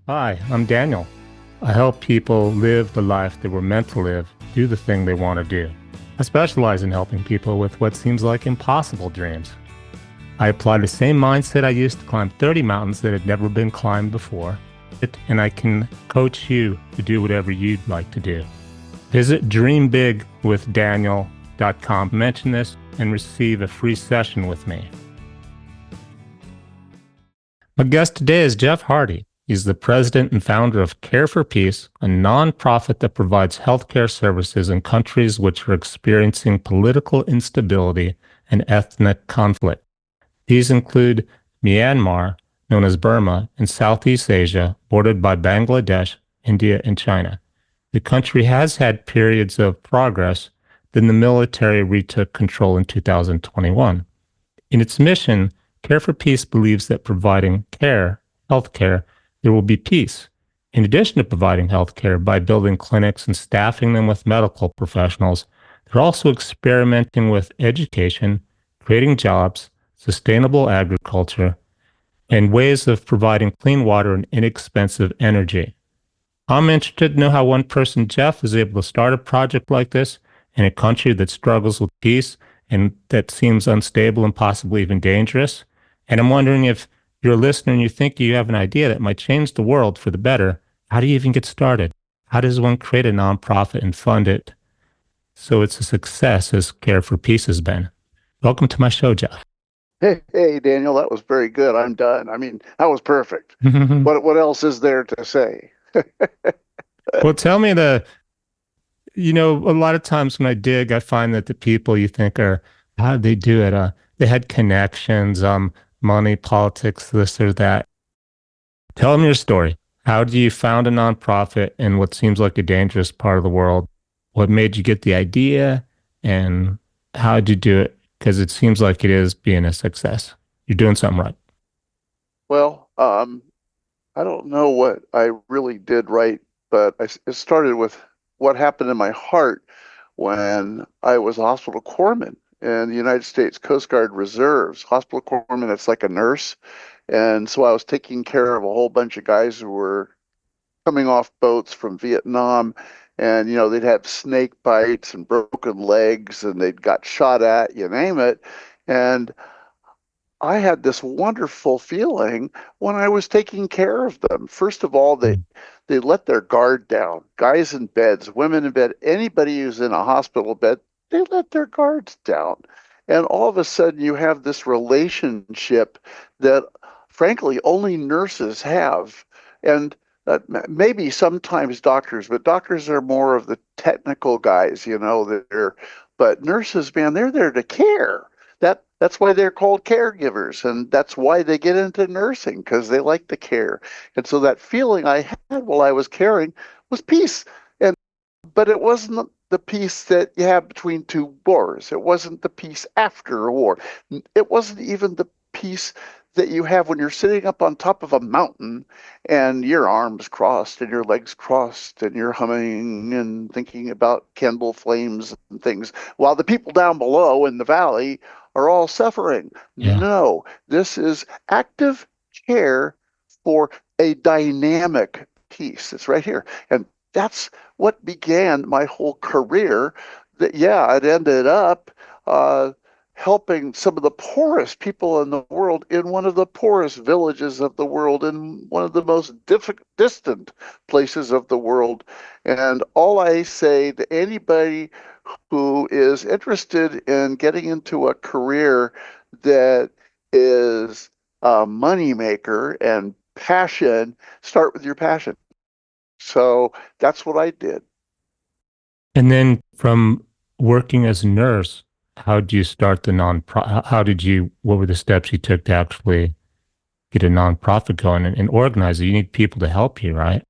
Hi, I'm Daniel. I help people live the life they were meant to live, do the thing they want to do. I specialize in helping people with what seems like impossible dreams. I apply the same mindset I used to climb 30 mountains that had never been climbed before, and I can coach you to do whatever you'd like to do. Visit dreambigwithdaniel.com, mention this, and receive a free session with me. My guest today is Jeff Hardy. He's the president and founder of Care for Peace, a nonprofit that provides healthcare services in countries which are experiencing political instability and ethnic conflict. These include Myanmar, known as Burma, and Southeast Asia, bordered by Bangladesh, India, and China. The country has had periods of progress, then the military retook control in 2021. In its mission, Care for Peace believes that providing care, healthcare, there will be peace. In addition to providing healthcare by building clinics and staffing them with medical professionals, they're also experimenting with education, creating jobs, sustainable agriculture, and ways of providing clean water and inexpensive energy. I'm interested to know how one person, Jeff, is able to start a project like this in a country that struggles with peace and that seems unstable and possibly even dangerous. And I'm wondering if you're a listener and you think you have an idea that might change the world for the better, how do you even get started? How does one create a nonprofit and fund it so it's a success as Care for Peace has been? Welcome to my show, Jeff. Hey, Daniel, that was very good. I'm done. I mean, that was perfect. What else is there to say? Well, tell me a lot of times when I dig, I find that the people you think are, how did they do it? They had connections, money, politics, this or that. Tell them your story. How do you found a nonprofit in what seems like a dangerous part of the world? What made you get the idea and how did you do it? Because it seems like it is being a success. You're doing something right. Well, I don't know what I really did right, but it started with what happened in my heart when I was a hospital corpsman in the United States Coast Guard Reserves. Hospital corpsman, it's like a nurse. And so I was taking care of a whole bunch of guys who were coming off boats from Vietnam. And, they'd have snake bites and broken legs and they'd got shot at, you name it. And I had this wonderful feeling when I was taking care of them. First of all, they let their guard down. Guys in beds, women in bed, anybody who's in a hospital bed, they let their guards down. And all of a sudden you have this relationship that frankly only nurses have. And maybe sometimes doctors, but doctors are more of the technical guys, but nurses, man, they're there to care. That's why they're called caregivers, and that's why they get into nursing, because they like to care. And so that feeling I had while I was caring was peace. But it wasn't the peace that you have between two wars. It wasn't the peace after a war. It wasn't even the peace that you have when you're sitting up on top of a mountain and your arms crossed and your legs crossed and you're humming and thinking about candle flames and things while the people down below in the valley are all suffering. Yeah. No, this is active care for a dynamic peace. It's right here. And that's what began my whole career. That, yeah, it ended up helping some of the poorest people in the world in one of the poorest villages of the world, in one of the most distant places of the world. And all I say to anybody who is interested in getting into a career that is a moneymaker and passion, start with your passion. So that's what I did. And then from working as a nurse, how did you start the nonprofit? What were the steps you took to actually get a nonprofit going and organize it? You need people to help you, right?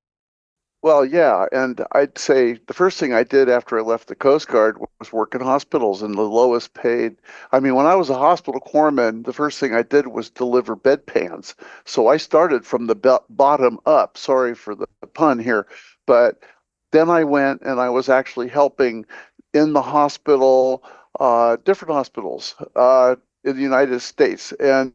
Well, yeah, and I'd say the first thing I did after I left the Coast Guard was work in hospitals and the lowest paid. I mean, when I was a hospital corpsman, the first thing I did was deliver bedpans. So I started from the bottom up. Sorry for the pun here, but then I went and I was actually helping in the hospital, different hospitals, in the United States. And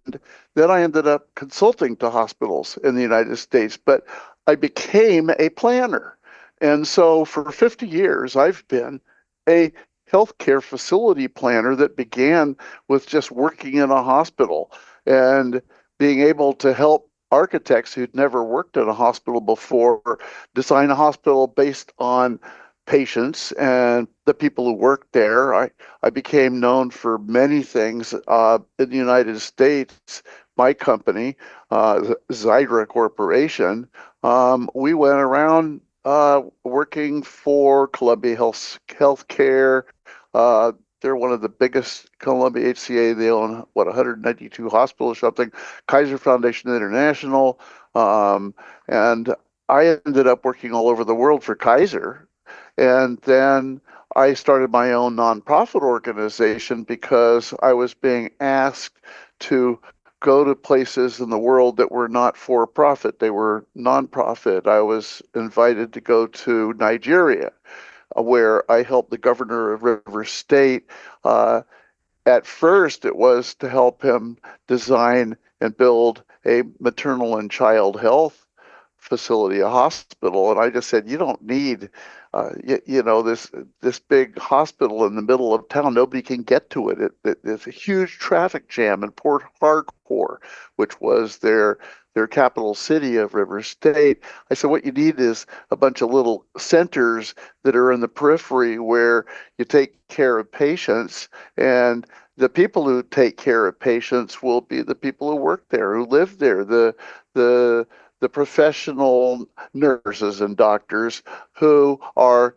then I ended up consulting to hospitals in the United States, but I became a planner. And so for 50 years, I've been a healthcare facility planner that began with just working in a hospital and being able to help architects who'd never worked in a hospital before design a hospital based on patients and the people who worked there. I became known for many things in the United States. My company, Zydra Corporation, we went around working for Columbia Healthcare. Uh, they're one of the biggest, Columbia HCA. They own, what, 192 hospitals or something. Kaiser Foundation International. And I ended up working all over the world for Kaiser. And then I started my own nonprofit organization because I was being asked to go to places in the world that were not for profit. They were nonprofit. I was invited to go to Nigeria, where I helped the governor of River State. At first, it was to help him design and build a maternal and child health facility, a hospital. And I just said, you don't need, this big hospital in the middle of town. Nobody can get to it. It's a huge traffic jam in Port Harcourt, which was their capital city of River State. I said, what you need is a bunch of little centers that are in the periphery where you take care of patients, and the people who take care of patients will be the people who work there, who live there, the the professional nurses and doctors who are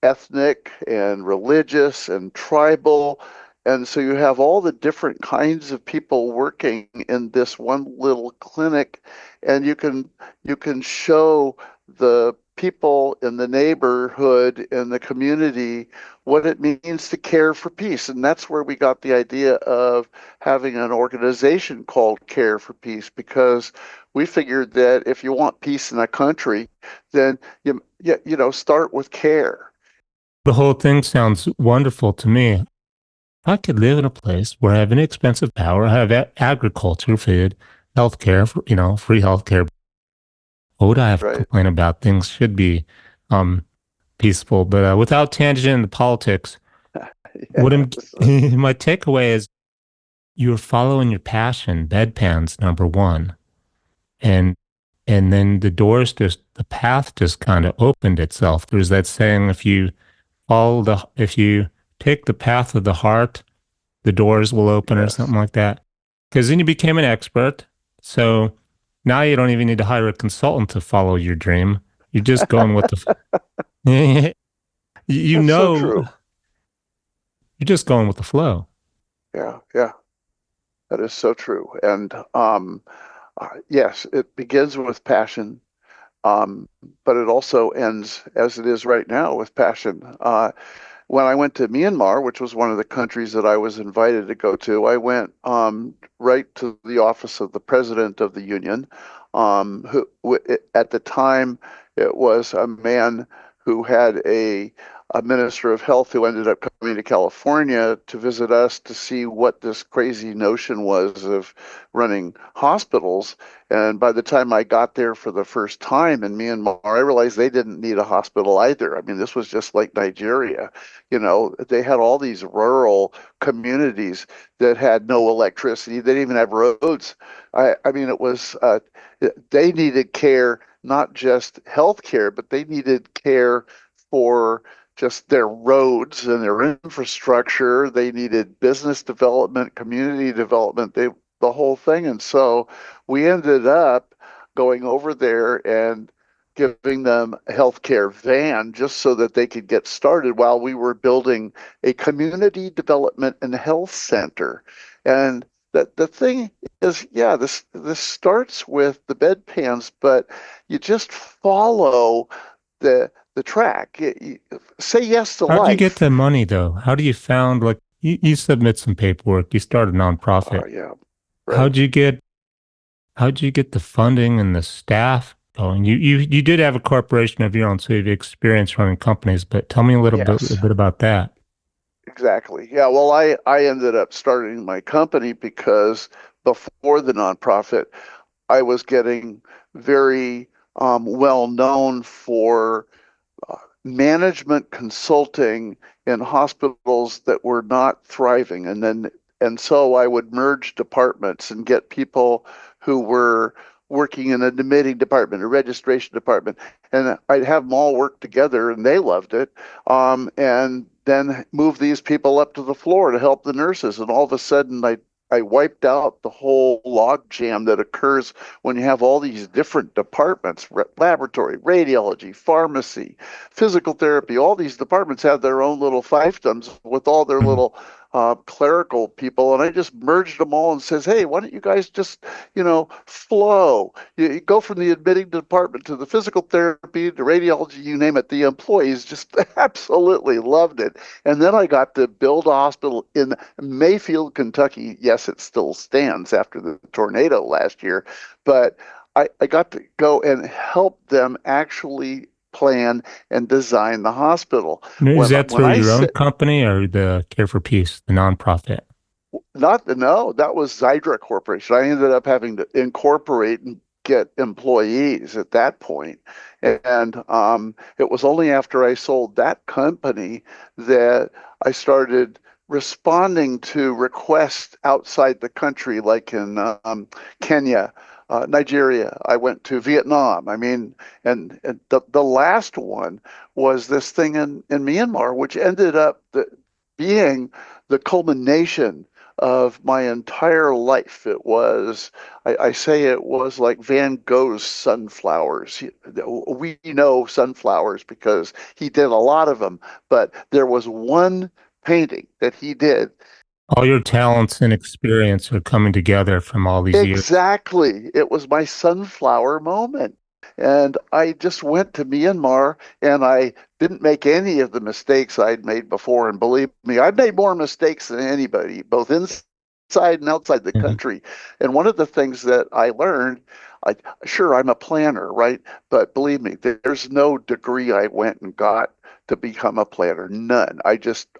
ethnic and religious and tribal. And so you have all the different kinds of people working in this one little clinic, and you can show the people in the neighborhood, in the community, what it means to care for peace. And that's where we got the idea of having an organization called Care for Peace, because we figured that if you want peace in a country, then start with care. The whole thing sounds wonderful to me. If I could live in a place where I have inexpensive power, I have agriculture, food, healthcare, free healthcare, what would I have to Right. complain about? Things should be um, peaceful, but without tangent into politics, what I'm, Yes. my takeaway is you're following your passion, bedpans, number one. And then the path just kind of opened itself. There's that saying, if you take the path of the heart, the doors will open or Yes. something like that. Because then you became an expert. So now you don't even need to hire a consultant to follow your dream. You're just going with you That's so know, true. you're just going with the flow. Yeah, yeah, that is so true. And yes, it begins with passion, um, but it also ends, as it is right now, with passion. When I went to Myanmar, which was one of the countries that I was invited to go to, I went right to the office of the president of the union, at the time it was a man who had a minister of health who ended up coming to California to visit us to see what this crazy notion was of running hospitals. And by the time I got there for the first time in Myanmar, I realized they didn't need a hospital either. I mean, this was just like Nigeria. They had all these rural communities that had no electricity. They didn't even have roads. I mean, it was they needed care, not just health care, but they needed care for just their roads and their infrastructure. They needed business development, community development, the whole thing. And so we ended up going over there and giving them a healthcare van just so that they could get started while we were building a community development and health center. And that the thing is, yeah, this starts with the bedpans, but you just follow the track. Say yes to How'd you get life. the money though? How do you found like you submit some paperwork, you start a nonprofit. Yeah, right. How'd you get how'd you get the funding and the staff going? You did have a corporation of your own, so you've experience running companies, but tell me a Yes, bit about that. exactly. Yeah, well, I ended up starting my company because before the nonprofit, I was getting very well known for management consulting in hospitals that were not thriving. And so I would merge departments and get people who were working in an admitting department, a registration department, and I'd have them all work together, and they loved it. And then move these people up to the floor to help the nurses, and all of a sudden I wiped out the whole log jam that occurs when you have all these different departments: laboratory, radiology, pharmacy, physical therapy. All these departments have their own little fiefdoms with all their Mhm. little clerical people, and I just merged them all and says, hey, why don't you guys just, flow? You go from the admitting department to the physical therapy to radiology, you name it. The employees just absolutely loved it. And then I got to build a hospital in Mayfield, Kentucky. Yes, it still stands after the tornado last year, but I got to go and help them actually plan and design the hospital. Is that When through I your own say company or the Care for Peace, the nonprofit? not the no, that was Zydra Corporation. I ended up having to incorporate and get employees at that point. And it was only after I sold that company that I started responding to requests outside the country, like in Kenya, Nigeria. I went to Vietnam. I mean, and the last one was this thing in Myanmar, which ended up being the culmination of my entire life. I say it was like Van Gogh's sunflowers. We know sunflowers because he did a lot of them, but there was one painting that he did. All your talents and experience are coming together from all these years. Exactly. It was my sunflower moment. And I just went to Myanmar and I didn't make any of the mistakes I'd made before. And believe me, I've made more mistakes than anybody, both inside and outside the Mhm. country. And one of the things that I learned, I sure I'm a planner, right? But believe me, there's no degree I went and got to become a planner. None.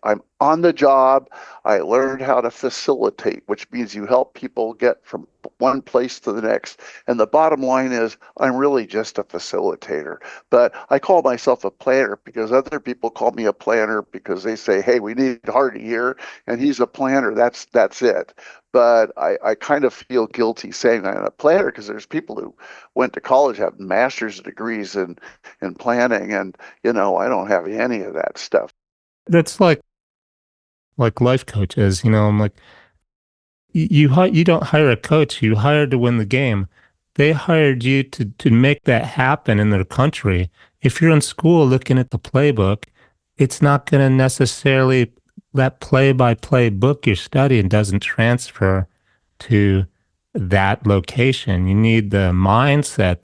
I'm on the job. I learned how to facilitate, which means you help people get from one place to the next. And the bottom line is, I'm really just a facilitator. But I call myself a planner because other people call me a planner because they say, hey, we need Hardy here, and he's a planner. That's it. But I kind of feel guilty saying I'm a planner because there's people who went to college, have master's degrees in planning, and I don't have any of that stuff. That's like life coaches, I'm like, you don't hire a coach, you hired to win the game. They hired you to make that happen in their country. If you're in school looking at the playbook, it's not going to necessarily, that play-by-play book you're studying doesn't transfer to that location. You need the mindset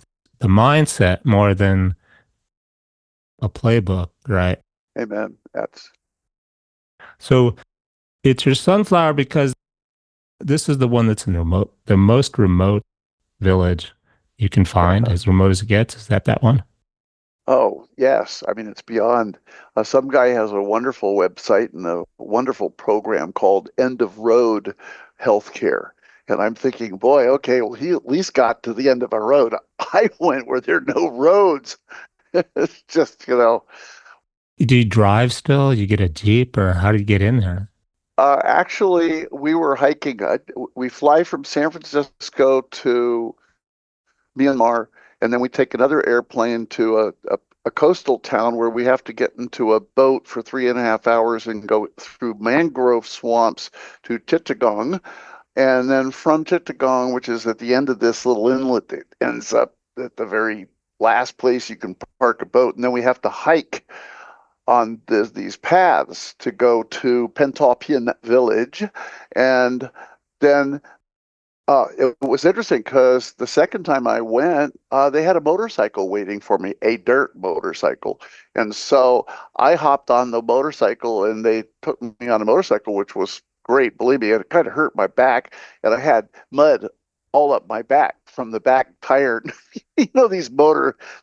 more than a playbook, right? Amen. That's So it's your sunflower because this is the one that's in the most remote village you can find, as remote as it gets. Is that one? Oh, yes. I mean, it's beyond. Some guy has a wonderful website and a wonderful program called End of Road Healthcare. And I'm thinking, boy, okay, well, he at least got to the end of a road. I went where there are no roads. It's just, Do you drive still? You get a Jeep, or how do you get in there? actually, we were hiking. We fly from San Francisco to Myanmar, and then we take another airplane to a coastal town where we have to get into a boat for 3.5 hours and go through mangrove swamps to Chittagong. And then from Chittagong, which is at the end of this little inlet that ends up at the very last place you can park a boat. And then we have to hike on these paths to go to Pentopian village. And then it was interesting because the second time I went, they had a motorcycle waiting for me, a dirt motorcycle. And so I hopped on the motorcycle and they took me on a motorcycle, which was great. Believe me, it kind of hurt my back and I had mud all up my back from the back tire.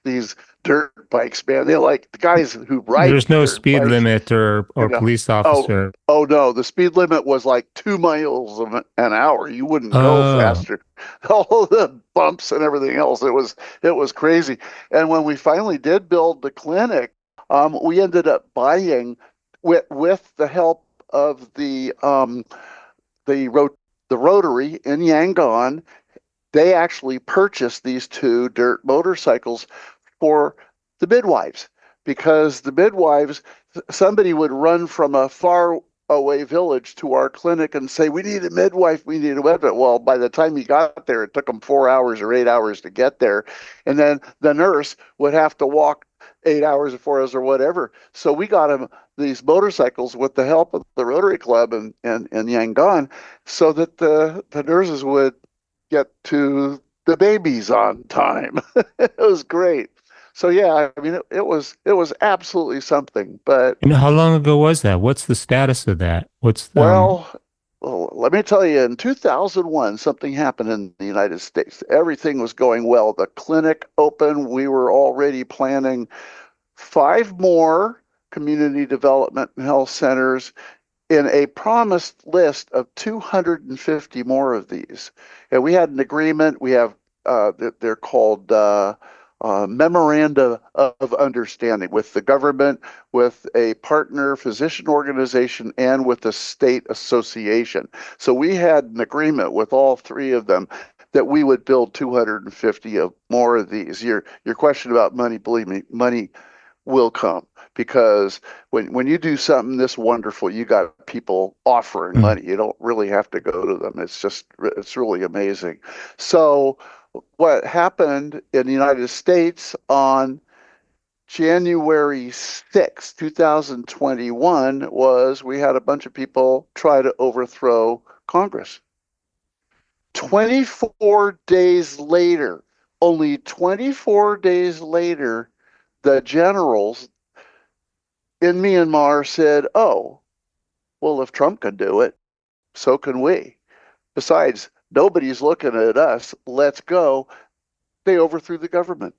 These dirt bikes, man. They're like the guys who ride There's no dirt speed bikes. limit or You know, police oh, officer. oh no, the speed limit was like 2 miles an hour. You wouldn't go Oh, faster. All the bumps and everything else. It was crazy. And when we finally did build the clinic, we ended up buying with the help of the ro- the Rotary in Yangon. They actually purchased these two dirt motorcycles for the midwives because the midwives, somebody would run from a far away village to our clinic and say, "We need a midwife, we need a midwife." Well, by the time you got there, it took them 4 hours or 8 hours to get there. And then the nurse would have to walk 8 hours or 4 hours or whatever. So we got them these motorcycles with the help of the Rotary Club and Yangon so that the nurses would get to the babies on time. It was great. So yeah, I mean it was absolutely something. But and how long ago was that? What's the status of that? What's well, well, let me tell you, in 2001, something happened in the United States. Everything was going well. The clinic opened. We were already planning five more community development and health centers in a promised list of 250 more of these. And we had an agreement. We have, they're called memoranda of understanding with the government, with a partner physician organization, and with the state association. So we had an agreement with all three of them that we would build 250 of more of these. Your question about money, believe me, money will come because when you do something this wonderful, you got people offering mm, money. You don't really have to go to them. It's really amazing. So what happened in the United States on January 6th, 2021 was we had a bunch of people try to overthrow Congress. 24 days later, only 24 days later, the generals in Myanmar said, "Oh, well, if Trump can do it, so can we. Besides, nobody's looking at us. Let's go." They overthrew the government.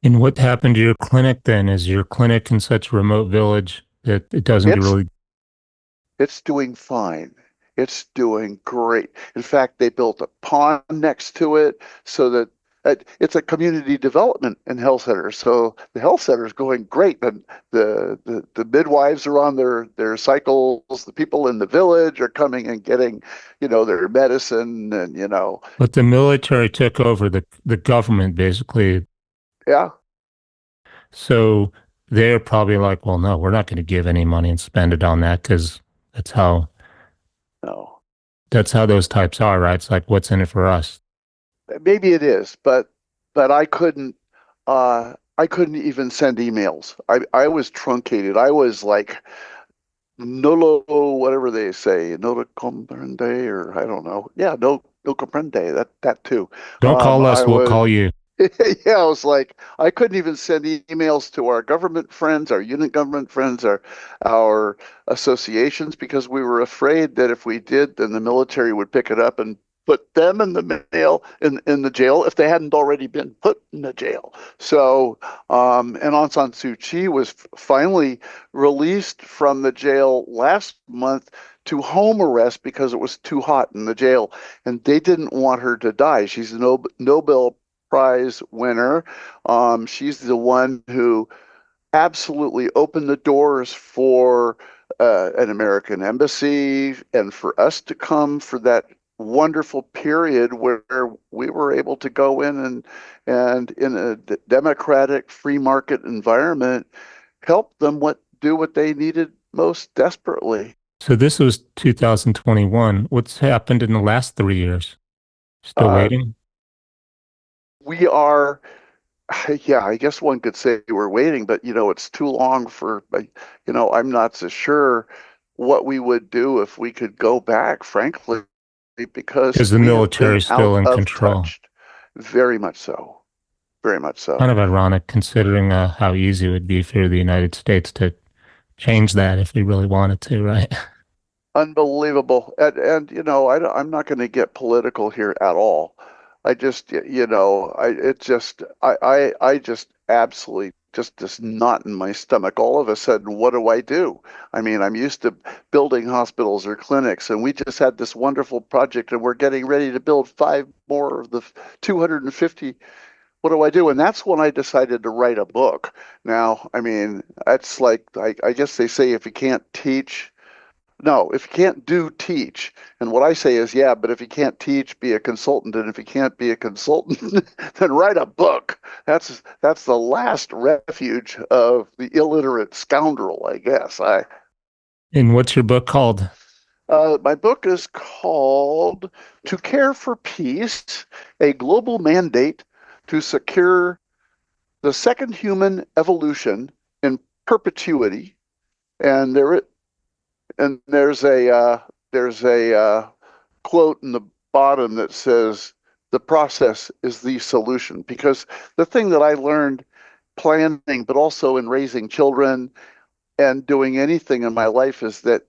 and what happened to your clinic then? Is your clinic in such a remote village that it doesn't It's really? it's doing fine. It's doing great. In fact, they built a pond next to it so that it's a community development and health center. So the health center is going great. And the midwives are on their cycles. The people in the village are coming and getting, their medicine and, But the military took over the government basically. yeah, So they're probably like, well, no, we're not going to give any money and spend it on that because that's how no. that's how those types are, right? It's like, what's in it for us? Maybe it is, but I couldn't even send emails. I was truncated. I was like nolo, whatever they say, no lo comprende, or I don't know. Yeah, no comprende. That too. Don't call I us, we'll was call you. yeah, I was like, I couldn't even send emails to our government friends, our unit government friends, our associations, because we were afraid that if we did, then the military would pick it up and put them in the mail in the jail if they hadn't already been put in the jail. So, and Aung San Suu Kyi was finally released from the jail last month to home arrest because it was too hot in the jail, and they didn't want her to die. She's a Nobel Prize winner. She's the one who absolutely opened the doors for an American embassy and for us to come for that wonderful period where we were able to go in and in a democratic free market environment help them do what they needed most desperately. So this was 2021. What's happened in the last 3 years? Still Uh, waiting? we are Yeah, I guess one could say we're waiting, but it's too long I'm not so sure what we would do if we could go back, frankly, because Because the we have military been is still out in of control. touch. Very much so. Very much Kind so. of ironic considering how easy it would be for the United States to change that if we really wanted to, right? Unbelievable. And I'm not going to get political here at all. I just, you know, I just absolutely just this knot in my stomach. All of a sudden, what do I do? I mean, I'm used to building hospitals or clinics, and we just had this wonderful project, and we're getting ready to build five more of the 250. What do I do? And that's when I decided to write a book. Now, I mean, that's like, I guess they say if you can't teach, no, if you can't do, teach. And what I say is, yeah, but if you can't teach, be a consultant. And if you can't be a consultant, then write a book. That's the last refuge of the illiterate scoundrel, I guess. And what's your book called? My book is called To Care for Peace, a Global Mandate to Secure the Second Human Evolution in Perpetuity. And there's a quote in the bottom that says the process is the solution. Because the thing that I learned planning, but also in raising children and doing anything in my life is that,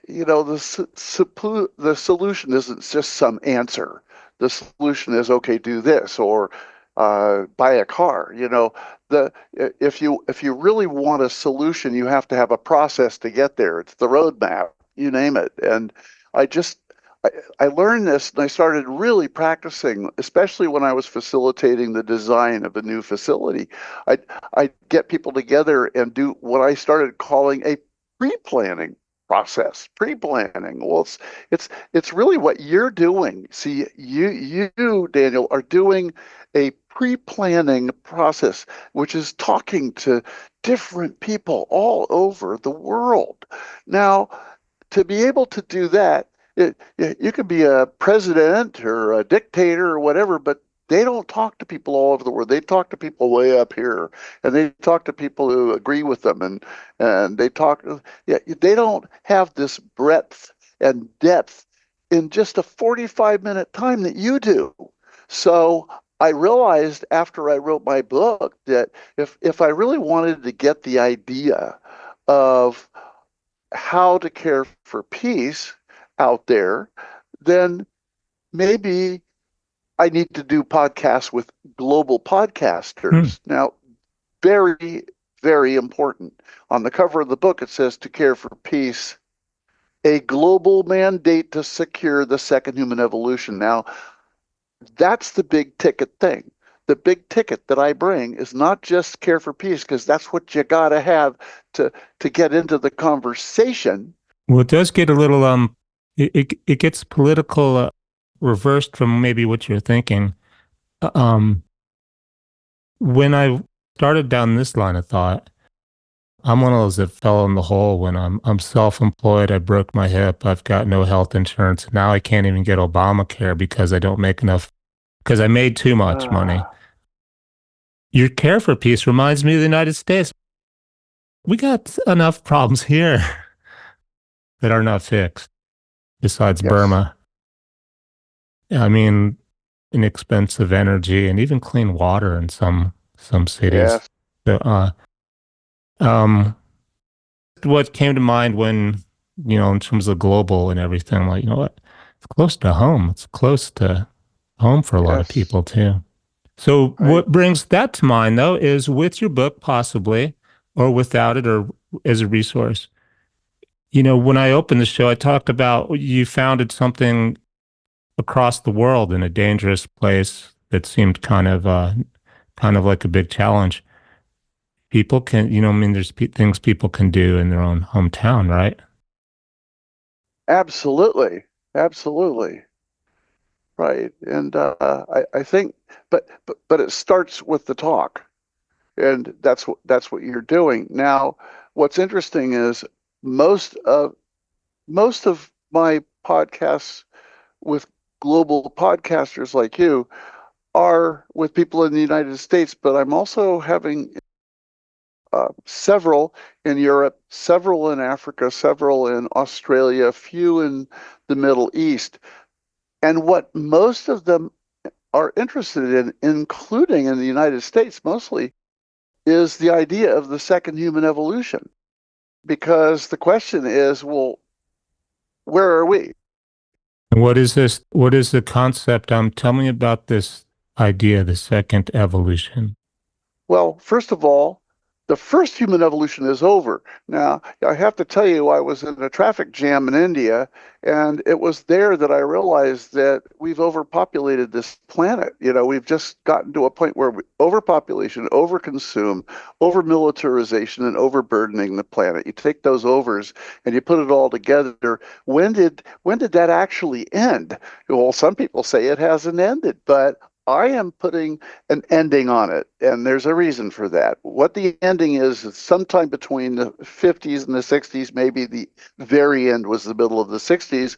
you know, the solution isn't just some answer. The solution is, okay, do this, or buy a car. You know, the if you really want a solution, you have to have a process to get there. It's the roadmap, you name it. And I just I, I learned this and I started really practicing, especially when I was facilitating the design of a new facility. I I get people together and do what I started calling a pre-planning process. Pre-planning. Well, it's really what you're doing. See, you Daniel are doing a pre-planning process, which is talking to different people all over the world. Now, to be able to do that, you could be a president or a dictator or whatever, but they don't talk to people all over the world. They talk to people way up here, and they talk to people who agree with them, and they talk. Yeah, they don't have this breadth and depth in just a 45-minute time that you do. So I realized after I wrote my book that if I really wanted to get the idea of how to care for peace out there, then maybe I need to do podcasts with global Hmm. podcasters. Now, very, very important. On the cover of the book, it says to care for peace, a global mandate to secure the second human evolution. Now, that's the big ticket thing. The big ticket that I bring is not just care for peace, because that's what you got to have to get into the conversation. Well, it does get a little it gets political, reversed from maybe what you're thinking. Um, when I started down this line of thought, I'm one of those that fell in the hole when I'm self-employed. I broke my hip. I've got no health insurance. Now I can't even get Obamacare because I don't make enough because I made too much money. Ah, Your care for peace reminds me of the United States. We got enough problems here that are not fixed, besides yes, Burma. I mean, inexpensive energy and even clean water in some cities. yes, So, um, what came to mind when, in terms of global and everything, like, you know what? It's close to home. It's close to home for a lot of yes. people too. So I what brings that to mind though is with your book possibly, or without it, or as a resource. When I opened the show, I talked about you founded something across the world in a dangerous place that seemed kind of like a big challenge. People can, I mean, there's things people can do in their own hometown, right? absolutely, absolutely. Right. And I think, but it starts with the talk, and that's what you're doing. Now, what's interesting is most of most of my podcasts with global podcasters like you are with people in the United States, but I'm also having several in Europe, several in Africa, several in Australia, a few in the Middle East. And what most of them are interested in, including in the United States mostly, is the idea of the second human evolution. Because the question is, well, where are we? And what is this? What is the concept? Tell me about this idea, the second evolution. Well, first of all, the first human evolution is over. Now, I have to tell you, I was in a traffic jam in India, and it was there that I realized that we've overpopulated this planet. We've just gotten to a point where overpopulation, overconsume, over-militarization, and overburdening the planet. You take those overs and you put it all together. When did that actually end? Well, some people say it hasn't ended, but I am putting an ending on it, and there's a reason for that. What the ending is sometime between the 50s and the 60s, maybe the very end was the middle of the 60s,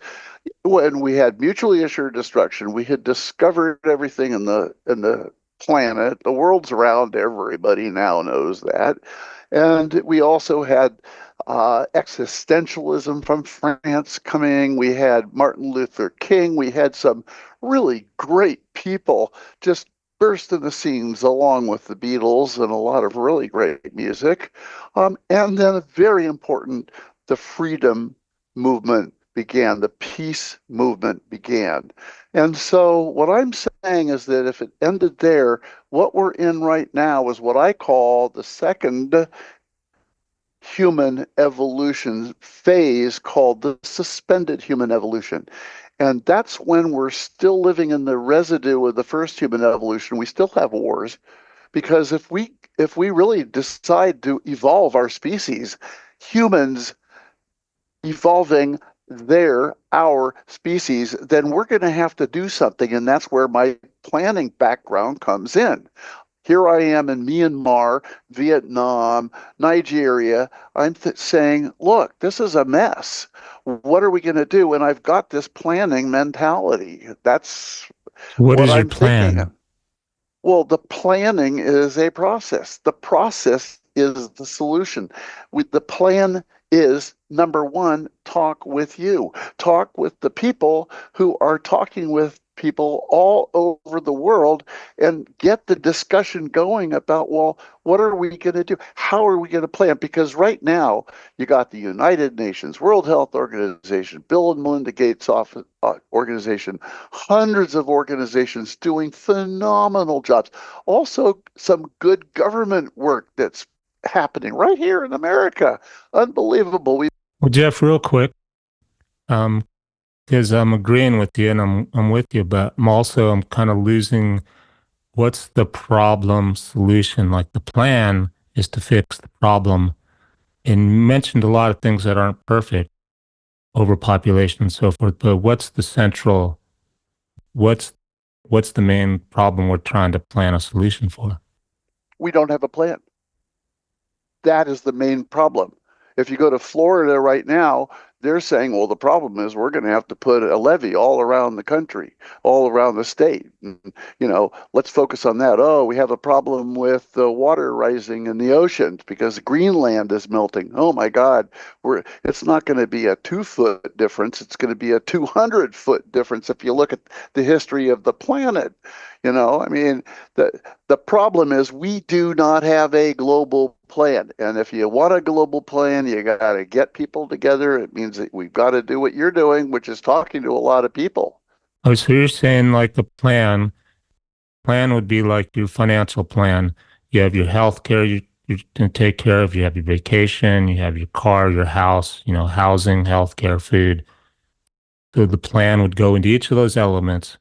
when we had mutually assured destruction. We had discovered everything in the planet. The world's around everybody now knows that. And we also had existentialism from France coming. We had Martin Luther King. We had some really great people just burst in the scenes along with the Beatles and a lot of really great music. And then very important, the freedom movement began, the peace movement began. And so what I'm saying is that if it ended there, what we're in right now is what I call the second human evolution phase, called the suspended human evolution. And that's when we're still living in the residue of the first human evolution. We still have wars, because if we really decide to evolve our species, humans evolving our species, then we're going to have to do something. And that's where my planning background comes in. Here I am in Myanmar, Vietnam, Nigeria. I'm saying, look, this is a mess. What are we going to do? And I've got this planning mentality. That's So what what is your I'm thinking. plan? Well, the planning is a process. The process is the solution. The plan is, number one, talk with you. Talk with the people who are talking with people all over the world, and get the discussion going about, well, what are we going to do? How are we going to plan? Because right now, you got the United Nations, World Health Organization, Bill and Melinda Gates organization, hundreds of organizations doing phenomenal jobs. Also, some good government work that's happening right here in America. Unbelievable. Well, Jeff, real quick, um, because I'm agreeing with you and I'm with you, but I'm kind of losing what's the problem solution? Like the plan is to fix the problem. And you mentioned a lot of things that aren't perfect, overpopulation and so forth, but what's what's the main problem we're trying to plan a solution for? We don't have a plan. That is the main problem. If you go to Florida right now, they're saying, well, the problem is we're going to have to put a levee all around the country, all around the state. And, let's focus on that. Oh, we have a problem with the water rising in the oceans because Greenland is melting. Oh my God, it's not going to be a 2 foot difference. It's going to be a 200-foot difference if you look at the history of the planet. I mean, the problem is we do not have a global plan. And if you want a global plan, you got to get people together. It means that we've got to do what you're doing, which is talking to a lot of people. Oh, so you're saying like a plan would be like your financial plan. You have your health care you can take care of, you have your vacation, you have your car, your house, housing, health care, food. So the plan would go into each of those elements.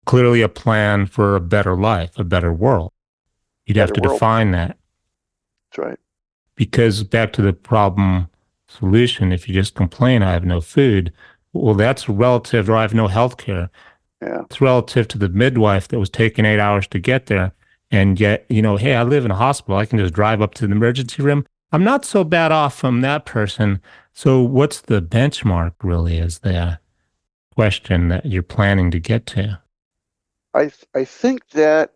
Clearly a plan for a better life, a better world. You'd have Better to world. define that That's right. because back to the problem solution, if you just complain, I have no food, well, that's relative, or I have no health care. Yeah. It's relative to the midwife that was taking 8 hours to get there. And yet, hey, I live in a hospital. I can just drive up to the emergency room. I'm not so bad off from that person. So what's the benchmark really is the question that you're planning to get to? I think that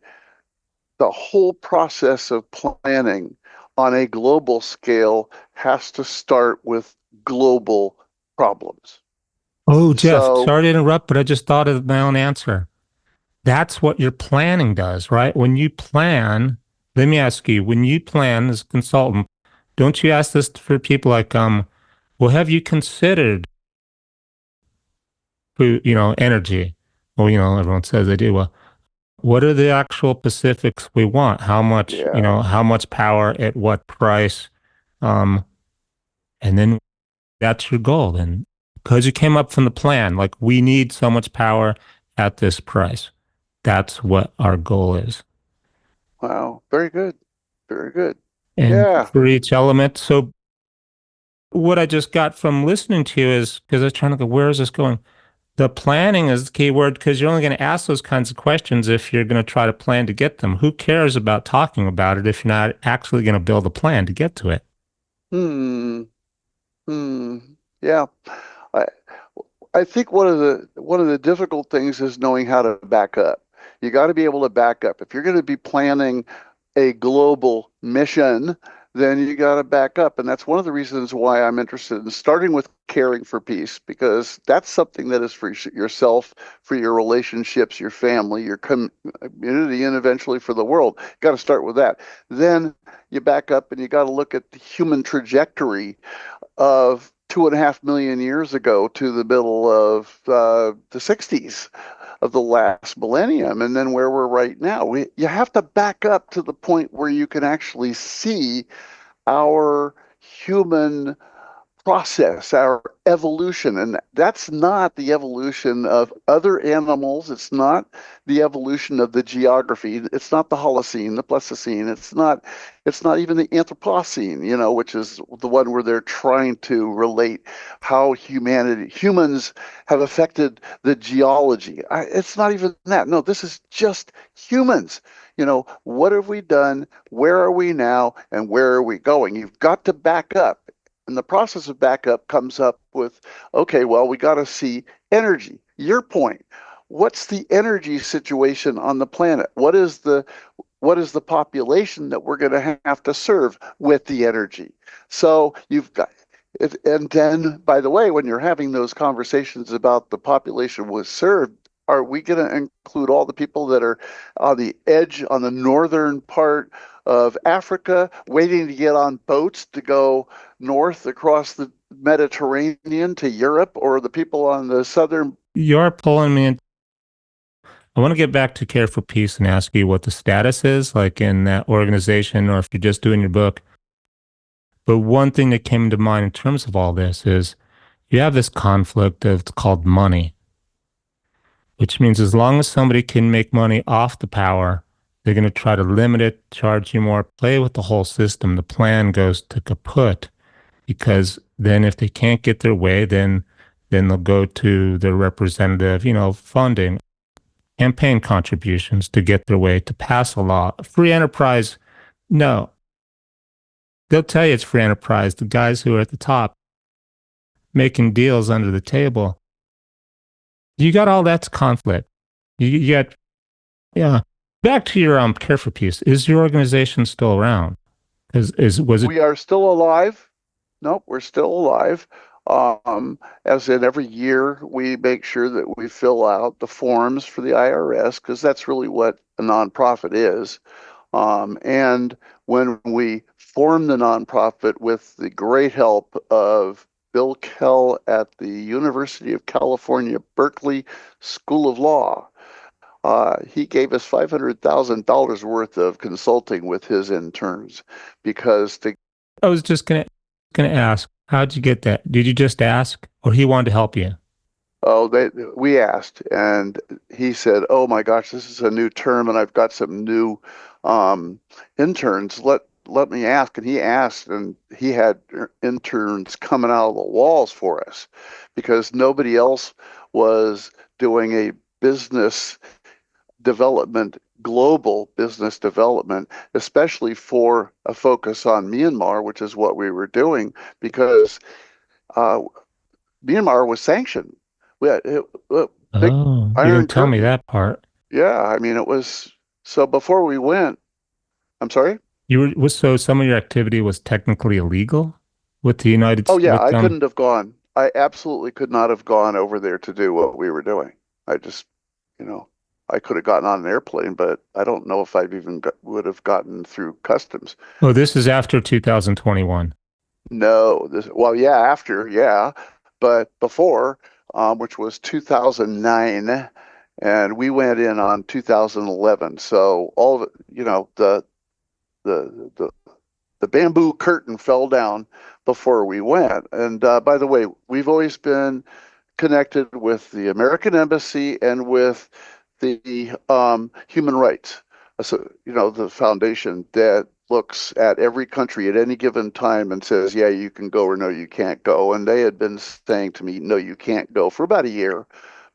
the whole process of planning on a global scale has to start with global problems. Oh, Jeff, So sorry to interrupt, but I just thought of my own answer. That's what your planning does, right? When you plan, let me ask you, when you plan as a consultant, don't you ask this for people like, well, have you considered energy. Well, everyone says they do. Well, what are the actual specifics we want? Yeah. How much power at what price? Um, and then that's your goal. And because you came up from the plan, like we need so much power at this price. That's what our goal is. Wow. Very good. Very good. And Yeah. for each element. So what I just got from listening to you is because I was trying to go, where is this going? The planning is the key word because you're only going to ask those kinds of questions if you're going to try to plan to get them. Who cares about talking about it if you're not actually going to build a plan to get to it? Hmm. Hmm. Yeah. I I think one of the difficult things is knowing how to back up. You got to be able to back up. If you're going to be planning a global mission, then you got to back up. And that's one of the reasons why I'm interested in starting with caring for peace, because that's something that is for yourself, for your relationships, your family, your community, and eventually for the world. Got to start with that. Then you back up and you got to look at the human trajectory of 2.5 million years ago to the middle of the 60s of the last millennium, and then where we're right now. You have to back up to the point where you can actually see our human process, our evolution. And that's not the evolution of other animals. It's not the evolution of the geography. It's not the Holocene, the Pleistocene. It's not even the Anthropocene, which is the one where they're trying to relate how humans have affected the geology. It's not even that. No, this is just humans. What have we done? Where are we now? And where are we going? You've got to back up. And the process of backup comes up with, okay, well, we got to see energy. Your point. What's the energy situation on the planet? What is the population that we're going to have to serve with the energy? So you've got it, and then, by the way, when you're having those conversations about the population was served, are we going to include all the people that are on the edge, on the northern part of Africa, waiting to get on boats to go north across the Mediterranean to Europe, or the people on the southern? You're pulling me in. I want to get back to Care for Peace and ask you what the status is, like in that organization, or if you're just doing your book. But one thing that came to mind in terms of all this is you have this conflict that's called money, which means as long as somebody can make money off the power, they're going to try to limit it, charge you more, play with the whole system. The plan goes to kaput because then if they can't get their way, then they'll go to their representative, funding, campaign contributions to get their way to pass a law. Free enterprise, no. They'll tell you it's free enterprise. The guys who are at the top making deals under the table. You got all that's conflict. You got, yeah. Back to your Care for Peace. Is your organization still around? Was it? We are still alive. Nope, we're still alive. As in every year, we make sure that we fill out the forms for the IRS because that's really what a nonprofit is. And when we formed the nonprofit with the great help of Bill Kell at the University of California, Berkeley School of Law, he gave us $500,000 worth of consulting with his interns because I was just gonna ask, how'd you get that? Did you just ask, or he wanted to help you? we asked, and he said, "Oh my gosh, this is a new term, and I've got some new um, interns. Let me ask." And he asked, and he had interns coming out of the walls for us because nobody else was doing a business development, global business development, especially for a focus on Myanmar, which is what we were doing, because uh, Myanmar was sanctioned. We had big Oh, you Iron didn't tell me Curtain. that part. Yeah, I mean, it was so before we went. I'm sorry. So some of your activity was technically illegal with the United Oh States, yeah, with I them. couldn't have gone. I absolutely could not have gone over there to do what we were doing. I just, you know, I could have gotten on an airplane, but I don't know if would have gotten through customs. Oh, this is after 2021. No, well, yeah, after, yeah, but before, which was 2009, and we went in on 2011. So all of it, the the the bamboo curtain fell down before we went. And by the way, we've always been connected with the American Embassy and with the human rights. So, the foundation that looks at every country at any given time and says, yeah, you can go or no, you can't go. And they had been saying to me, no, you can't go for about a year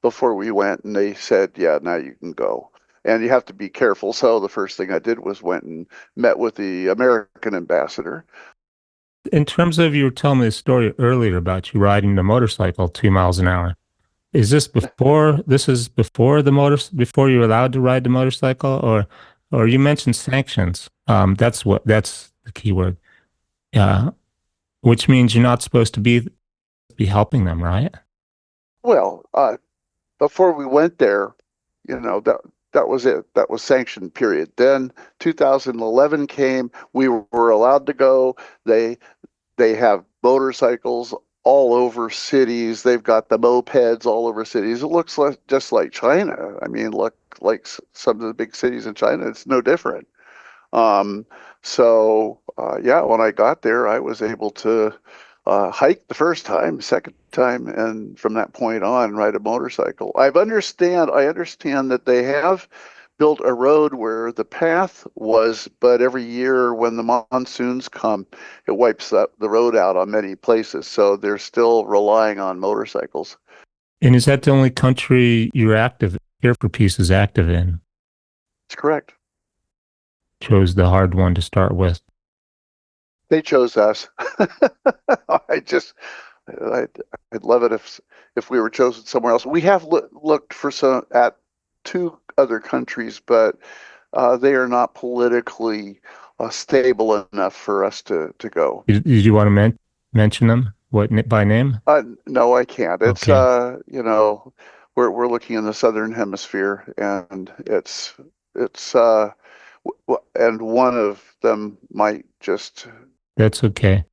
before we went. And they said, yeah, now you can go. And you have to be careful. So the first thing I did was went and met with the American ambassador. In terms of, you were telling me the story earlier about you riding the motorcycle 2 miles an hour. Is this before before you're allowed to ride the motorcycle, or you mentioned sanctions? That's the key word. Uh, which means you're not supposed to be helping them, right? Well, before we went there, that was it. That was sanctioned period. Then 2011 came. We were allowed to go. They have motorcycles all over cities. They've got the mopeds all over cities. It looks just like China. I mean, look like some of the big cities in China. It's no different. Um, yeah, when I got there, I was able to hike the first time, second time, and from that point on, ride a motorcycle. I understand that they have built a road where the path was, but every year when the monsoons come, it wipes the road out on many places. So they're still relying on motorcycles. And is that the only country you're active, Care for Peace is active in? It's correct. Chose the hard one to start with. They chose us. I just, I'd love it if we were chosen somewhere else. We have looked for at two other countries, but they are not politically stable enough for us to go. Did you want to mention them? What, by name? No, I can't. It's Okay. we're looking in the southern hemisphere, and it's and one of them might just That's okay.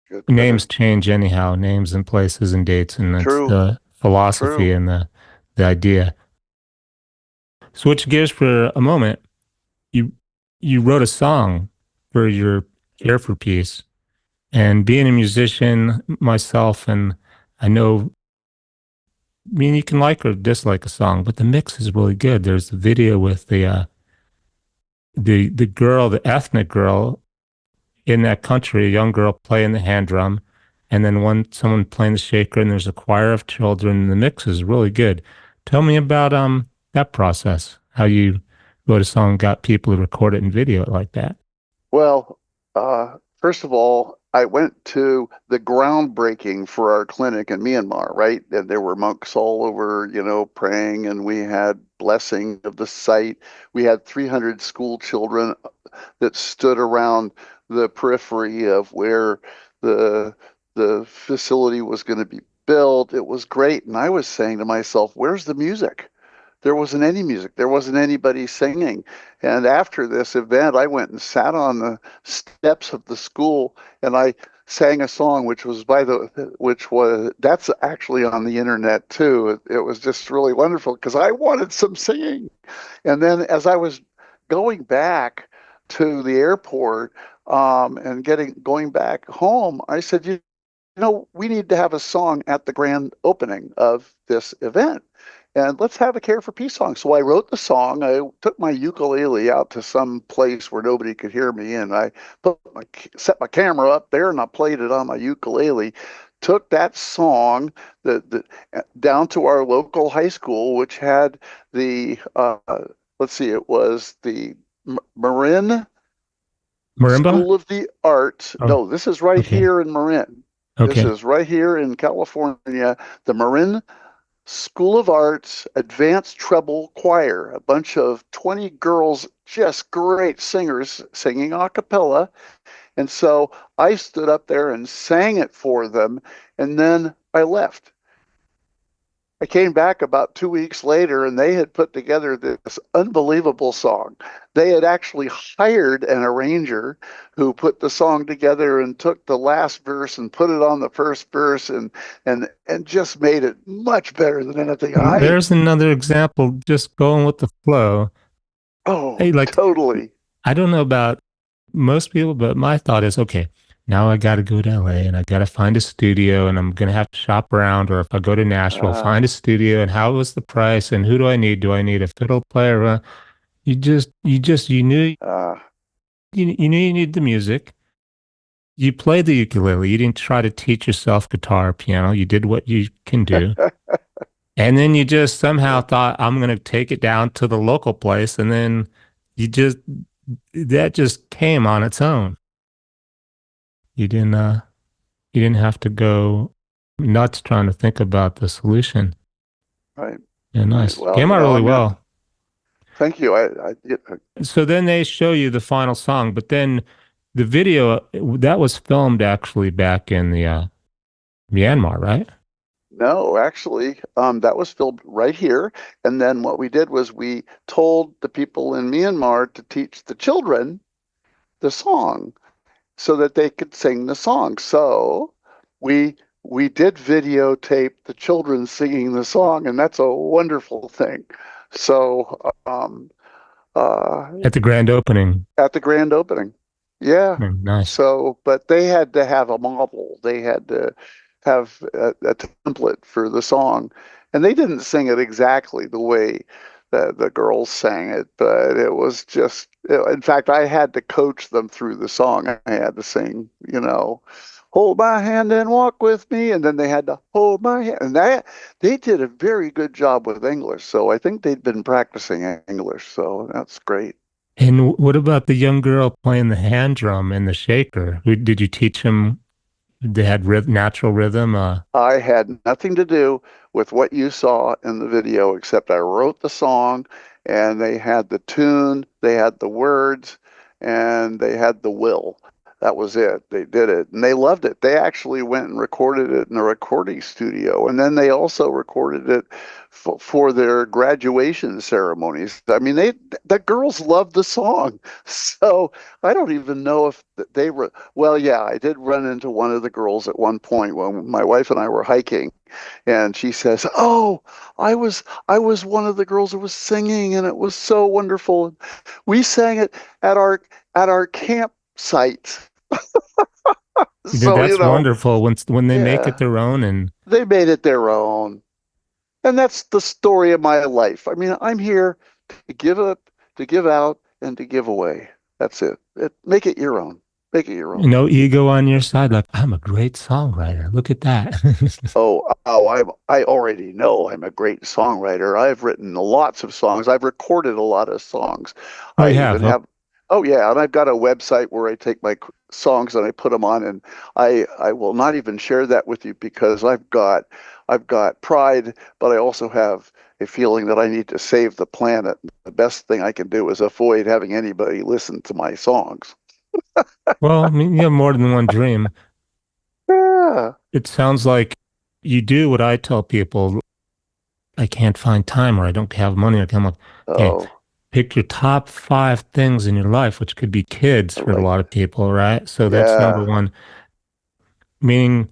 get Names change anyhow, names and places and dates, and that's true, the philosophy true. and the idea. Switch gears for a moment. You you wrote a song for your Care for Peace, and being a musician myself, and I know, I mean, you can like or dislike a song, but the mix is really good. There's a video with the girl, the ethnic girl in that country, a young girl playing the hand drum, and then someone playing the shaker, and there's a choir of children, and the mix is really good. Tell me about that process, how you wrote a song, got people to record it and video it like that. Well, first of all, I went to the groundbreaking for our clinic in Myanmar, right? And there were monks all over, praying, and we had blessing of the site. We had 300 school children that stood around the periphery of where the the facility was going to be built. It was great, and I was saying to myself, "Where's the music?" There wasn't any music. There wasn't anybody singing. And after this event, I went and sat on the steps of the school and I sang a song which was that's actually on the internet too. It was just really wonderful because I wanted some singing. And then as I was going back to the airport and going back home, I said, we need to have a song at the grand opening of this event. And let's have a Care for Peace song. So I wrote the song. I took my ukulele out to some place where nobody could hear me, and I set my camera up there, and I played it on my ukulele. Took that song down to our local high school, which had the let's see, it was the Marin Marimba? School of the Arts. Oh, No, this is right okay. here in Marin. This Okay. is right here in California. The Marin School of Arts Advanced Treble Choir, a bunch of 20 girls, just great singers singing a cappella. And so I stood up there and sang it for them, and then I left. I came back about 2 weeks later and they had put together this unbelievable song. They had actually hired an arranger who put the song together and took the last verse and put it on the first verse and just made it much better than anything I There's another example, just going with the flow. oh Hey, like, totally. I don't know about most people, but my thought is, okay, now I got to go to LA and I got to find a studio and I'm going to have to shop around. Or if I go to Nashville, Uh find a studio and how was the price and who do I need? Do I need a fiddle player? uh You knew you needed the music. You played the ukulele. You didn't try to teach yourself guitar or piano. You did what you can do. And then you just somehow thought, I'm going to take it down to the local place. And then you just, that just came on its own. You didn't, uh, you didn't have to go nuts trying to think about the solution. right, Yeah, right. nice. Well, Came you out know, really I'm gonna well. thank you. I So then they show you the final song, but then the video that was filmed actually back in the Myanmar, right? no, actually, that was filmed right here. And then what we did was we told the people in Myanmar to teach the children the song so that they could sing the song. So we we did videotape the children singing the song, and that's a wonderful thing. So uh, At the grand opening. at the grand opening. Yeah. Nice. So, but they had to have a model. They had to have a template for the song. And they didn't sing it exactly the way the girls sang it, but it was just, in fact, I had to coach them through the song. I had to sing, hold my hand and walk with me. And then they had to hold my hand. And that they did a very good job with English. So I think they'd been practicing English. So that's great. And what about the young girl playing the hand drum and the shaker? Did you teach them? They had natural rhythm. I had nothing to do with what you saw in the video, except I wrote the song and they had the tune, they had the words, and they had the will. That was it. They did it and they loved it. They actually went and recorded it in a recording studio. And then they also recorded it for their graduation ceremonies. I mean, the girls loved the song. So I don't even know if they were, well, yeah, I did run into one of the girls at one point when my wife and I were hiking, and she says, "Oh, I was one of the girls who was singing, and it was so wonderful. We sang it at our campsite." So, That's wonderful when they make it yeah, their own. And they made it their own. And that's the story of my life. I mean, I'm here to give up, to give out, and to give away. That's it. Make it your own. Make it your own. no ego on your side. Like, I'm a great songwriter. Look at that. I already know I'm a great songwriter. I've written lots of songs. I've recorded a lot of songs. Oh, I you even have. Okay. have, oh yeah, and I've got a website where I take my songs and I put them on, and I will not even share that with you because I've got pride, but I also have a feeling that I need to save the planet. The best thing I can do is avoid having anybody listen to my songs. Well, I mean, you have more than one dream. Yeah. It sounds like you do what I tell people. I can't find time or I don't have money. I'm like, okay, Oh, pick your top five things in your life, which could be kids I for a like, lot of people, right? So that's number yeah. one. Meaning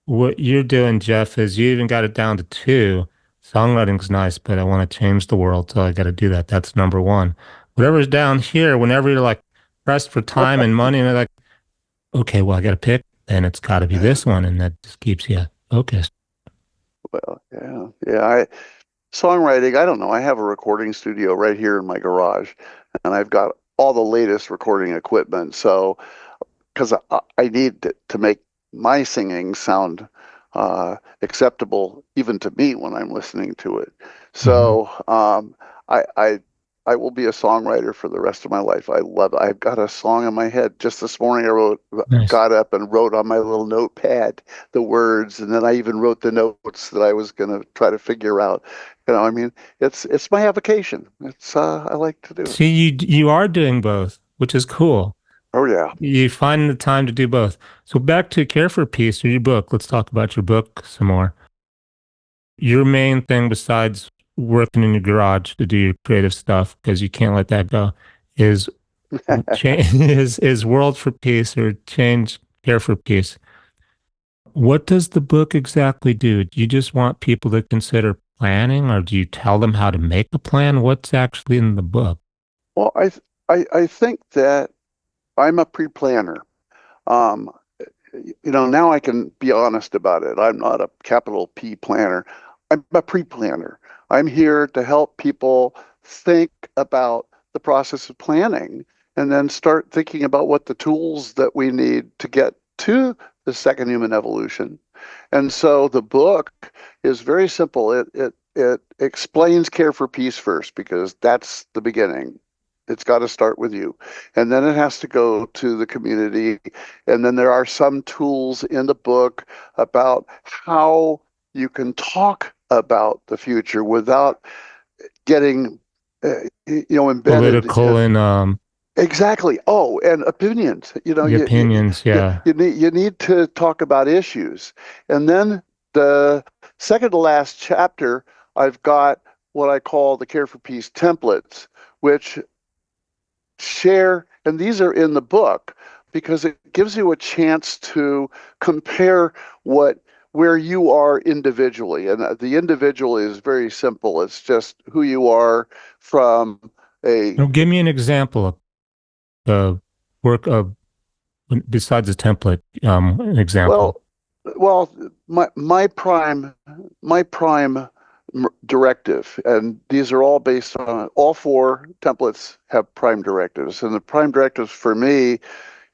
what you're doing, Jeff, is you even got it down to two. Songwriting's nice, but I want to change the world, so I got to do that. That's number one. Whatever's down here, whenever you're like pressed for time and money, and they're like, okay, well, I got to pick, then it's got to be this one, and that just keeps you focused. Well, yeah, yeah. Songwriting, I don't know. I have a recording studio right here in my garage, and I've got all the latest recording equipment. So, because I need to make my singing sound acceptable even to me when I'm listening to it. Hmm. So, I will be a songwriter for the rest of my life. I love it. I've got a song in my head. Just this morning, Nice. got up and wrote on my little notepad the words, and then I even wrote the notes that I was going to try to figure out. I mean, it's my avocation. I like to do it. See, you are doing both, which is cool. Oh yeah. You find the time to do both. So back to Care for Peace or your book. Let's talk about your book some more. your main thing besides working in your garage to do your creative stuff, because you can't let that go, is change is world for peace or change care for peace. What does the book exactly do? Do you just want people to consider planning, or do you tell them how to make a plan? What's actually in the book? Well, I think that I'm a pre-planner. Um, now I can be honest about it. I'm not a capital P planner. I'm a pre-planner. I'm here to help people think about the process of planning and then start thinking about what the tools that we need to get to the second human evolution. And so the book is very simple. It explains care for peace first because that's the beginning. It's got to start with you. And then it has to go to the community. And then there are some tools in the book about how you can talk about the future without getting, embedded Political in. and Exactly. Oh, and opinions. the opinions, yeah. You need to talk about issues. And then the second to last chapter, I've got what I call the Care for Peace templates, which share, and these are in the book because it gives you a chance to compare where you are individually. And the individual is very simple. It's just who you are from a Now, give me an example of the work of besides the template, an example. well, well, my prime directive, and these are all based on all four templates have prime directives, and the prime directives for me,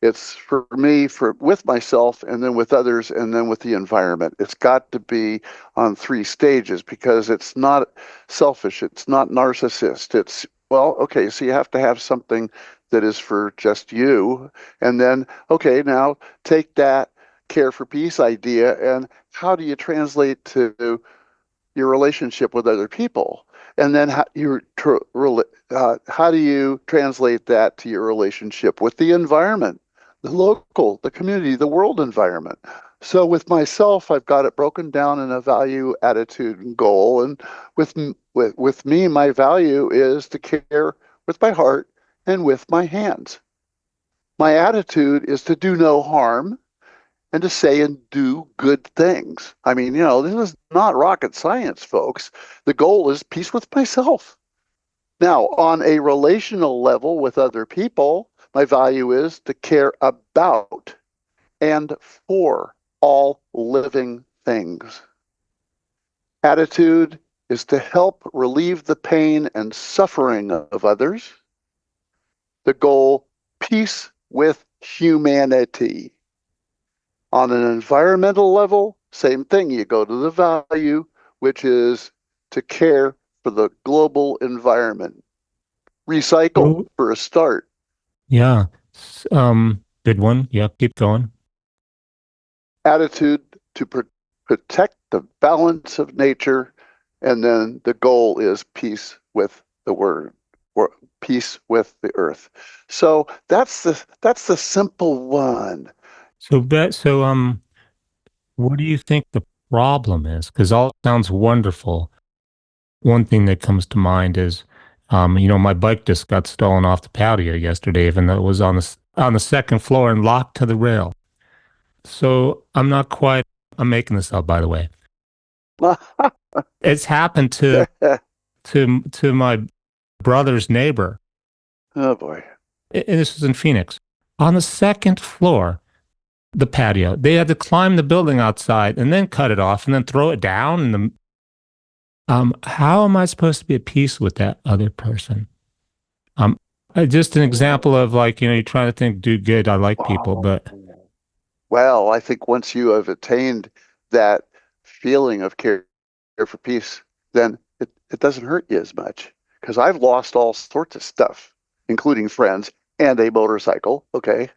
it's for me for with myself and then with others and then with the environment. It's got to be on three stages because it's not selfish, it's not narcissist. It's well, okay, so you have to have something that is for just you, and then okay, now take that care for peace idea and how do you translate to your relationship with other people? And then how do you translate that to your relationship with the environment, the local, the community, the world environment? So with myself, I've got it broken down in a value, attitude, and goal. And with me, my value is to care with my heart and with my hands. My attitude is to do no harm and to say and do good things. I mean, this is not rocket science, folks. The goal is peace with myself. Now, on a relational level with other people, my value is to care about and for all living things. Attitude is to help relieve the pain and suffering of others. The goal, peace with humanity. On an environmental level, same thing. You go to the value, which is to care for the global environment. Recycle So, for a start. yeah. Good one. Yeah, keep going. Attitude to protect the balance of nature. And then the goal is peace with the word or peace with the earth. So that's the simple one. So what do you think the problem is? Because all sounds wonderful. One thing that comes to mind is, my bike just got stolen off the patio yesterday, even though it was on the second floor and locked to the rail. So I'm not quite. I'm making this up, by the way. It's happened to my brother's neighbor, Oh boy. and this was in Phoenix. On the second floor, the patio, they had to climb the building outside and then cut it off and then throw it down. How am I supposed to be at peace with that other person? Um, just an example of like, you're trying to think, do good. I like people, Wow. but Well, I think once you have attained that feeling of care for peace, then it doesn't hurt you as much. Because I've lost all sorts of stuff, including friends and a motorcycle. Okay.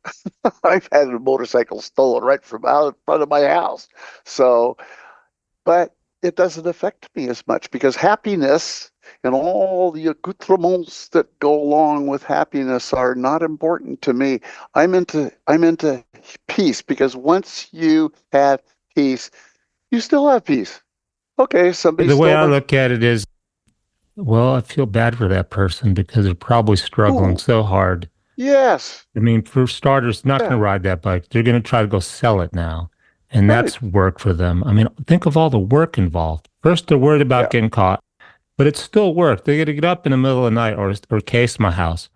I've had a motorcycle stolen right from out in front of my house. So, but it doesn't affect me as much because happiness and all the accoutrements that go along with happiness are not important to me. I'm into peace because once you have peace, you still have peace. Okay, somebody The way stole I my. look at it is, well, I feel bad for that person because they're probably struggling Ooh, so hard. yes. I mean, for starters, not going Yeah, to ride that bike. They're going to try to go sell it now. And right. that's work for them. I mean, think of all the work involved. First, they're worried about Yeah, getting caught, but it's still work. They got to get up in the middle of the night or case my house.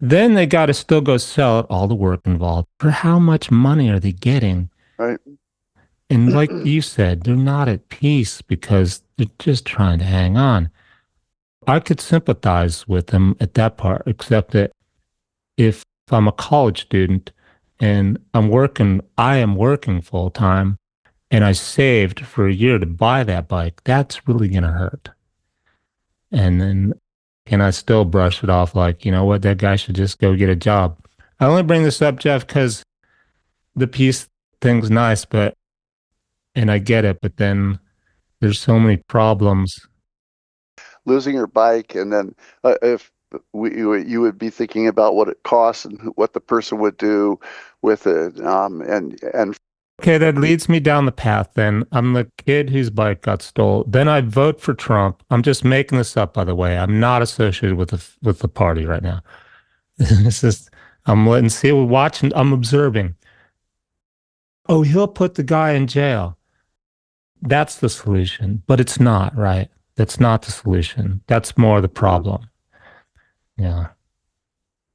Then they got to still go sell it, all the work involved. For how much money are they getting? right. And like you said, they're not at peace because they're just trying to hang on. I could sympathize with them at that part, except that if I'm a college student and I am working full time and I saved for a year to buy that bike, that's really going to hurt. And then can I still brush it off like, you know what, that guy should just go get a job? I only bring this up, Jeff, because the peace thing's nice, and I get it, but then there's so many problems. Losing your bike, and then if you would be thinking about what it costs and what the person would do with it, and Okay, that leads me down the path then. I'm the kid whose bike got stole. Then I vote for Trump. I'm just making this up, by the way. I'm not associated with the party right now. This is I'm letting see, we're watching, I'm observing. Oh, he'll put the guy in jail. That's the solution, but it's not, right? That's not the solution. That's more the problem. Yeah.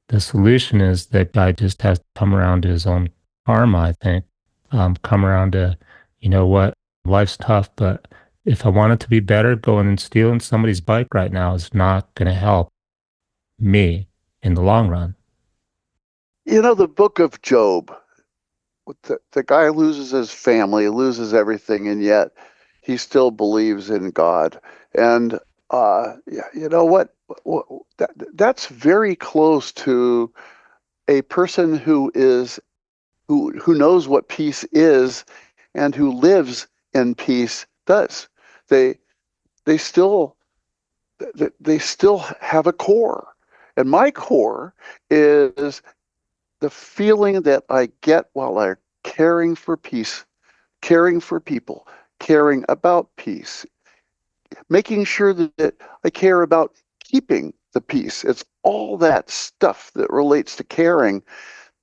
The solution is that guy just has to come around to his own karma, I think. Come around to, you know what, life's tough, but if I want it to be better, going and stealing somebody's bike right now is not going to help me in the long run. the book of Job. The guy loses his family, loses everything, and yet he still believes in God. And yeah, you know what? That's very close to a person who knows what peace is and who lives in peace does. They they still they still have a core. And my core is the feeling that I get while I'm caring for peace, caring for people, caring about peace, making sure that I care about keeping the peace. It's all that stuff that relates to caring.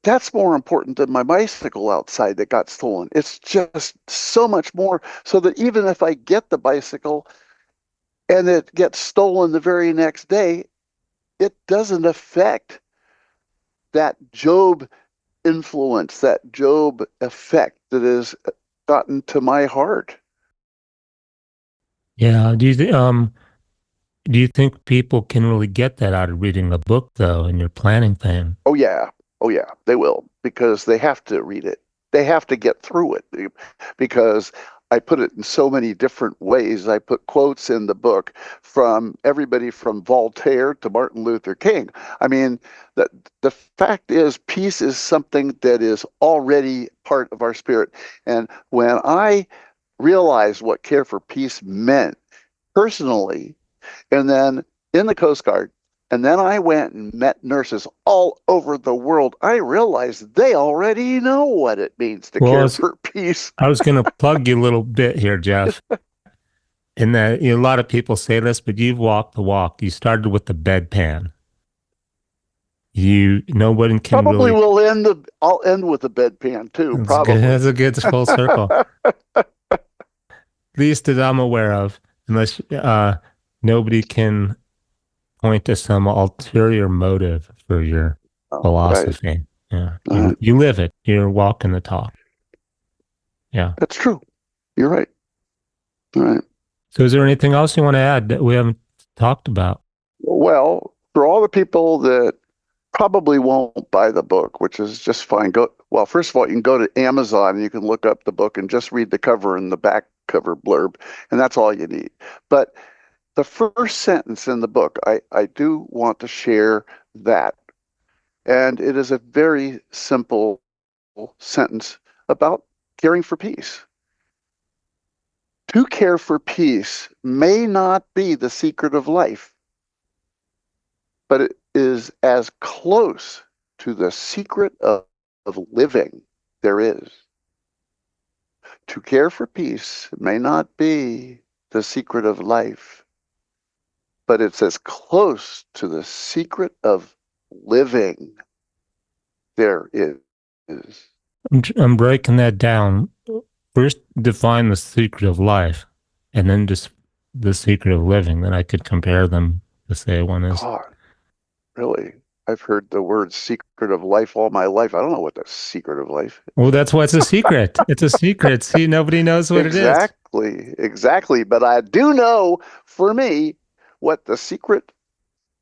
That's more important than my bicycle outside that got stolen. It's just so much more, so that even if I get the bicycle and it gets stolen the very next day, it doesn't affect that Job influence, that Job effect that has gotten to my heart. Yeah. Do you think people can really get that out of reading a book though in your planning thing? Oh yeah, oh yeah, they will, because they have to read it. They have to get through it, because I put it in so many different ways. I put quotes in the book from everybody from Voltaire to Martin Luther King. I mean, the fact is, peace is something that is already part of our spirit. And when I realized what Care for Peace meant personally, and then in the Coast Guard, and then I went and met nurses all over the world, I realized they already know what it means to Well, care for peace. I was going to plug you a little bit here, Jeff. In that, a lot of people say this, but you've walked the walk. You started with the bedpan. Nobody can Probably really. will end the I'll end with a bedpan too, That's good. probably. That's a good full circle. Least that I'm aware of, unless nobody can point to some ulterior motive for your Oh, right. philosophy. Yeah, you Right. you live it. You're walking the talk. Yeah. That's true. You're right. All right. So, is there anything else you want to add that we haven't talked about? Well, for all the people that probably won't buy the book, which is just fine. Well, first of all, you can go to Amazon and you can look up the book and just read the cover and the back cover blurb, and that's all you need. But the first sentence in the book, I do want to share that. And it is a very simple sentence about caring for peace. To care for peace may not be the secret of life, but it is as close to the secret of living there is. To care for peace may not be the secret of life, but it's as close to the secret of living there is. I'm breaking that down. First, define the secret of life, and then just the secret of living. Then I could compare them to say one is. God, really? I've heard the word secret of life all my life. I don't know what the secret of life is. Well, that's why it's a secret. It's a secret. See, nobody knows what it is. Exactly. But I do know, for me, what the secret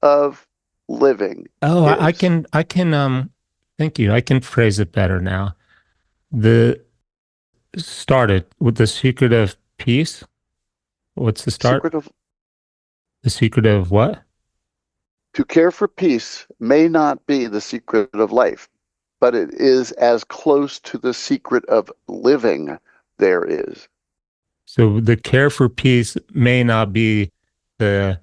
of living Oh, I is. can, thank you. I can phrase it better now. The started with the secret of peace. What's the start? Secret of The secret of what? To care for peace may not be the secret of life, but it is as close to the secret of living there is. So the care for peace may not be the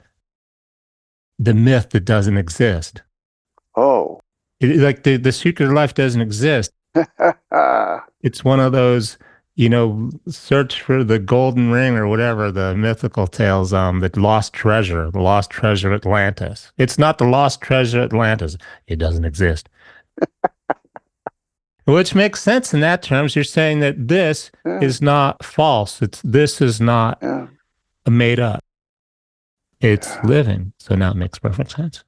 the myth that doesn't exist. Oh. Like the secret of life doesn't exist. It's one of those, search for the golden ring or whatever, the mythical tales, the lost treasure Atlantis. It's not the lost treasure Atlantis. It doesn't exist. Which makes sense in that terms. You're saying that this Yeah, is not false. This is not yeah, made up. It's yeah. living. So now it makes perfect sense.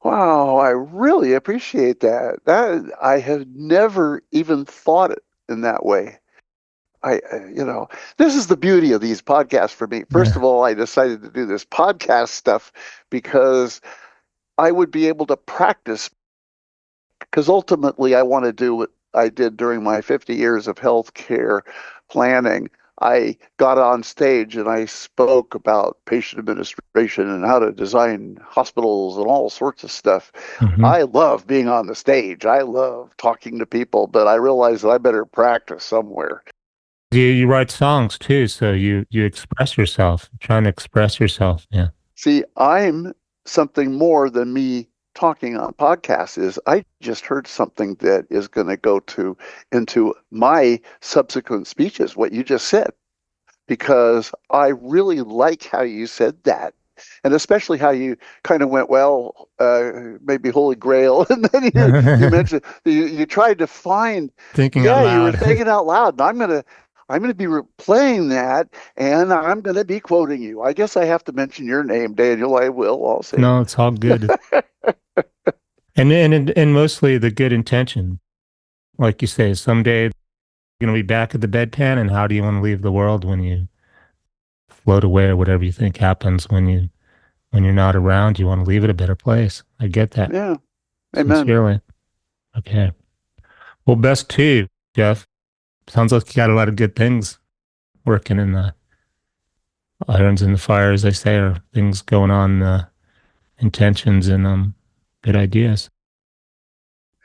Wow, I really appreciate that. That I have never even thought it in that way. This is the beauty of these podcasts for me. First Yeah. of all, I decided to do this podcast stuff because I would be able to practice, because ultimately I want to do what I did during my 50 years of healthcare planning. I got on stage and I spoke about patient administration and how to design hospitals and all sorts of stuff. Mm-hmm. I love being on the stage. I love talking to people, but I realized that I better practice somewhere. You write songs too, so you express yourself, trying to express yourself. Yeah. See, I'm something more than me talking on podcasts. Is I just heard something that is going to go into my subsequent speeches, what you just said, because I really like how you said that. And especially how you kind of went, well, maybe Holy Grail. And then you mentioned, you tried to find, Thinking out yeah, you were loud. thinking out loud. And I'm gonna be replaying that, and I'm gonna be quoting you. I guess I have to mention your name, Daniel. I will. I'll say, No, it's all good. And mostly the good intention. Like you say, someday you're going to be back at the bedpan, and how do you want to leave the world when you float away or whatever you think happens when you're not around? You want to leave it a better place. I get that yeah, amen. sincerely. Okay. Well, best to you, Jeff. Sounds like you got a lot of good things working in the irons in the fire, as they say, or things going on, intentions and good ideas.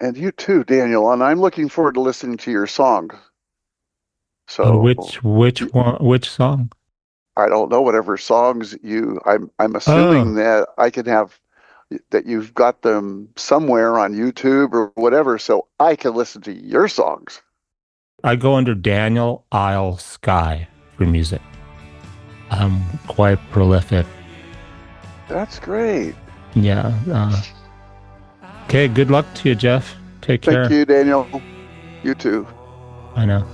And you too, Daniel. And I'm looking forward to listening to your song. Oh, So which song? I don't know whatever songs I'm assuming Oh, that I can have that you've got them somewhere on YouTube or whatever, so I can listen to your songs. I go under Daniel Isle Sky for music. I'm quite prolific. That's great. Yeah. Okay. Good luck to you, Jeff. Take Thank care. you, Daniel. You too. I know.